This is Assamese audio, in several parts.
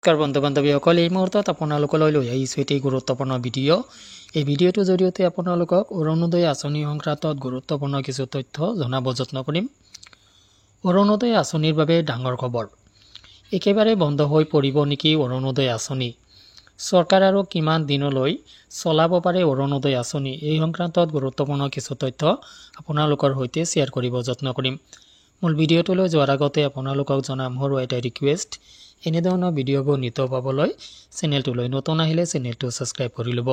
নমস্কাৰ বন্ধু বান্ধৱীসকল, এই মুহূৰ্তত আপোনালোকলৈ লৈ আহিছোঁ এটি গুৰুত্বপূৰ্ণ ভিডিঅ'। এই ভিডিঅ'টোৰ জৰিয়তে আপোনালোকক অৰুণোদয় আঁচনি সংক্ৰান্তত গুৰুত্বপূৰ্ণ কিছু তথ্য জনাব যত্ন কৰিম। অৰুণোদয় আঁচনিৰ বাবে ডাঙৰ খবৰ। একেবাৰে বন্ধ হৈ পৰিব নেকি অৰুণোদয় আঁচনি? চৰকাৰ আৰু কিমান দিনলৈ চলাব পাৰে অৰুণোদয় আঁচনি? এই সংক্ৰান্তত গুৰুত্বপূৰ্ণ কিছু তথ্য আপোনালোকৰ সৈতে শ্বেয়াৰ কৰিব যত্ন কৰিম। মূল ভিডিঅ'টোলৈ যোৱাৰ আগতে আপোনালোকক জনাম সৰু এটা ৰিকুৱেষ্ট, এনেধৰণৰ ভিডিঅ'বোৰ নিতৌ পাবলৈ চেনেলটোলৈ নতুন আহিলে চেনেলটো ছাবস্ক্ৰাইব কৰি ল'ব।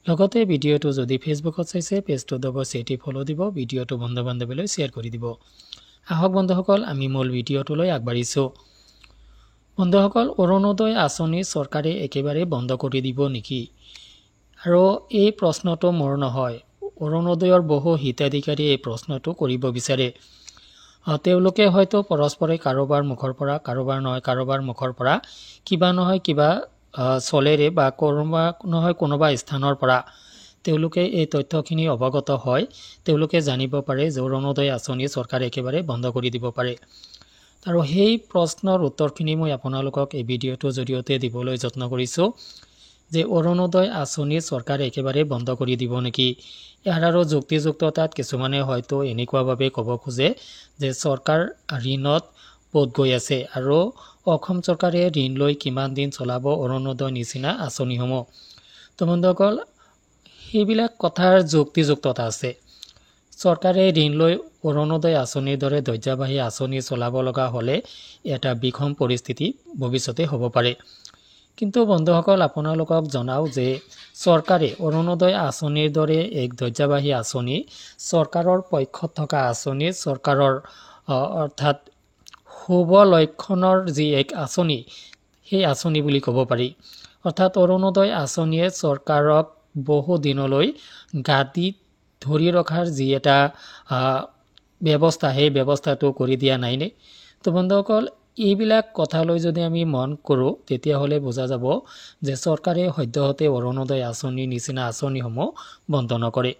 লগতে ভিডিঅ'টো যদি ফেচবুকত চাইছে পেজটোত অৱশ্যেই এটি ফ'ল' দিব, ভিডিঅ'টো বন্ধু বান্ধৱীলৈ শ্বেয়াৰ কৰি দিব। আহক বন্ধুসকল, আমি মূল ভিডিঅ'টোলৈ আগবাঢ়িছোঁ। বন্ধুসকল, অৰুণোদয় আঁচনি চৰকাৰে একেবাৰে বন্ধ কৰি দিব নেকি? আৰু এই প্ৰশ্নটো মোৰ নহয়, অৰুণোদয়ৰ বহু হিতাধিকাৰী এই প্ৰশ্নটো কৰিব বিচাৰে। তেওঁলোকে হয়তো পৰস্পৰে কাৰোবাৰ মুখৰ পৰা কাৰোবাৰ মুখৰ পৰা কিবা নহয় কিবা চলেৰে বা কোনোবা স্থানৰ পৰা তেওঁলোকে এই তথ্যখিনি অৱগত হয়। তেওঁলোকে জানিব পাৰে যে অৰুণোদয় আঁচনি চৰকাৰে একেবাৰে বন্ধ কৰি দিব পাৰে। আৰু সেই প্ৰশ্নৰ উত্তৰখিনি মই আপোনালোকক এই ভিডিঅ'টোৰ জৰিয়তে দিবলৈ যত্ন কৰিছোঁ যে অৰুণোদয় আঁচনি চৰকাৰে একেবাৰে বন্ধ কৰি দিব নেকি? ইয়াৰ আৰু যুক্তিযুক্ততাত কিছুমানে হয়তো এনেকুৱাভাৱে ক'ব খোজে যে চৰকাৰ ঋণত পোত গৈ আছে আৰু অসম চৰকাৰে ঋণ লৈ কিমান দিন চলাব অৰুণোদয় নিচিনা আঁচনিসমূহ। তো বন্ধুসকল, সেইবিলাক কথাৰ যুক্তিযুক্ততা আছে। চৰকাৰে ঋণ লৈ অৰুণোদয় আঁচনিৰ দৰে ধৈৰ্যবাহী আঁচনি চলাব লগা হ'লে এটা বিষম পৰিস্থিতি ভৱিষ্যতে হ'ব পাৰে। কিন্তু বন্ধুসকল, আপোনালোকক জনাওঁ যে চৰকাৰে অৰুণোদয় আঁচনিৰ দৰে এক ধৈৰ্যবাহী আঁচনি, চৰকাৰৰ পক্ষত থকা আঁচনি, চৰকাৰৰ অৰ্থাৎ শুভ লক্ষণৰ যি এক আঁচনি, সেই আঁচনি বুলি ক'ব পাৰি। অৰ্থাৎ অৰুণোদয় আঁচনিয়ে চৰকাৰক বহু দিনলৈ গাদীত ধৰি ৰখাৰ যি এটা ব্যৱস্থা, সেই ব্যৱস্থাটো কৰি দিয়া নাইনে? তো বন্ধুসকল, এইবিলাক কথালৈ যদি আমি মন কৰোঁ তেতিয়াহ'লে বুজা যাব যে চৰকাৰে সদ্যহতে অৰুণোদয় আঁচনিৰ নিচিনা আঁচনিসমূহ বন্ধ নকৰে।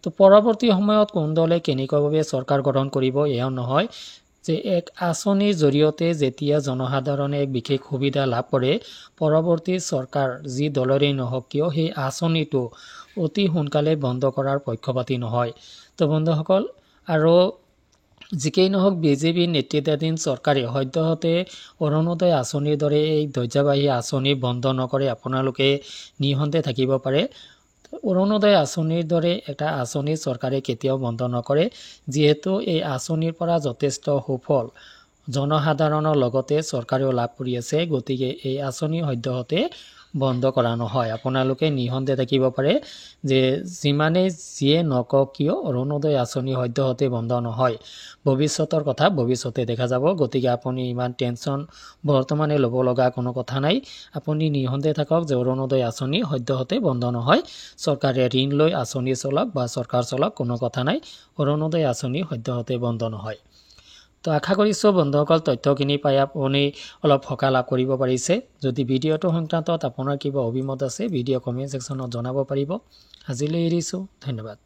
তো পৰৱৰ্তী সময়ত কোন দলে কেনেকুৱাভাৱে চৰকাৰ গঠন কৰিব এয়াও নহয় যে এক আঁচনিৰ জৰিয়তে যেতিয়া জনসাধাৰণে এক বিশেষ সুবিধা লাভ কৰে, পৰৱৰ্তী চৰকাৰ যি দলৰেই নহওক কিয় সেই আঁচনিটো অতি সোনকালে বন্ধ কৰাৰ পক্ষপাতী নহয়। তো বন্ধুসকল, আৰু যিকেই নহওক বিজেপি নেতৃত্বাধীন চৰকাৰে সদ্যহতে অৰুণোদয় আঁচনিৰ দৰে এই ধৈৰ্যবাহী আঁচনি বন্ধ নকৰে, আপোনালোকে নিঃসন্দেহে থাকিব পাৰে। অৰুণোদয় আঁচনিৰ দৰে এটা আঁচনি চৰকাৰে কেতিয়াও বন্ধ নকৰে, যিহেতু এই আঁচনিৰ পৰা যথেষ্ট সুফল জনসাধাৰণৰ লগতে চৰকাৰেও লাভ কৰি আছে। গতিকে এই আঁচনি সদ্যহতে বন্ধ কৰা নহয়। আপোনালোকে নিঃসন্দেহে থাকিব পাৰে যে যিমানেই যিয়ে নকওক কিয় অৰুণোদয় আঁচনি সদ্যহতে বন্ধ নহয়। ভৱিষ্যতৰ কথা ভৱিষ্যতে দেখা যাব। গতিকে আপুনি ইমান টেনশ্যন বৰ্তমানে ল'ব লগা কোনো কথা নাই। আপুনি নিঃসন্দেহে থাকক যে অৰুণোদয় আঁচনি সদ্যহতে বন্ধ নহয়। চৰকাৰে ঋণ লৈ আঁচনি চলাওক বা চৰকাৰ চলাওক, কোনো কথা নাই। অৰুণোদয় আঁচনি সদ্যহতে বন্ধ নহয়। তো আশা কৰিছোঁ বন্ধুসকল, তথ্যখিনি পাই আপুনি অলপ সকাহ লাভ কৰিব পাৰিছে। যদি ভিডিঅ'টো সংক্ৰান্তত আপোনাৰ কিবা অভিমত আছে, ভিডিঅ' কমেণ্ট ছেকশ্যনত জনাব পাৰিব। আজিলৈ এৰিছোঁ, ধন্যবাদ।